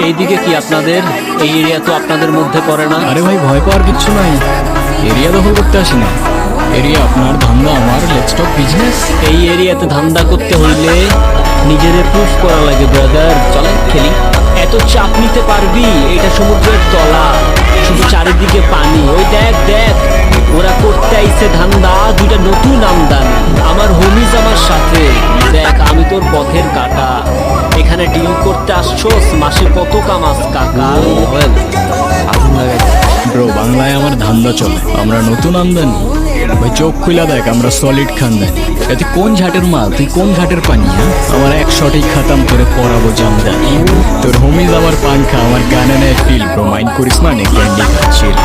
এইদিকে কি আপনাদের? এই এরিয়া তো আপনাদের মধ্যে পড়ে না। আরে ভাই, ভয় পাওয়ার কিচ্ছু নাই। এরিয়া দখল করতে আসি না। এরিয়া আপনার, ধান্দা আমার। Let's talk business. এই এরিয়াতে ধান্দা করতে হইলে নিজেদের প্রুফ করা লাগে ব্রাদার। চলেন খেলি। এত চাপ নিতে পারবি? এটা সমুদ্রের তলা, শুধু চারিদিকে পানি। ওই দেখ দেখ, ওরা করতে আইছে ধান্দা, দুইটা নতুন আমদানি। আমার হোমিজ আমার সাথে। দেখ, আমি তোর পথের কাটা। এখানে ডিল করতে আসছোস, মাসে কত কামাস কাকা? আগুন লাগাই ব্রো, বাংলায় আমার ধান্দা চলে। আমরা নতুন আমদানি। ভাই চোখ খুলা দেখ, আমরা সলিড খানদানি। তুই কোন ঘাটের মাল, তুই কোন ঘাটের পানি? হ্যাঁ, আমার এক শটেই খাতাম করে পড়াবো জামদানি। তোর হোমিজ আমার পাংখা, আমার গানে নেয় ফিল। ব্রো মাইন্ড করিস না, নে ক্যান্ডি খাচ্ছিল।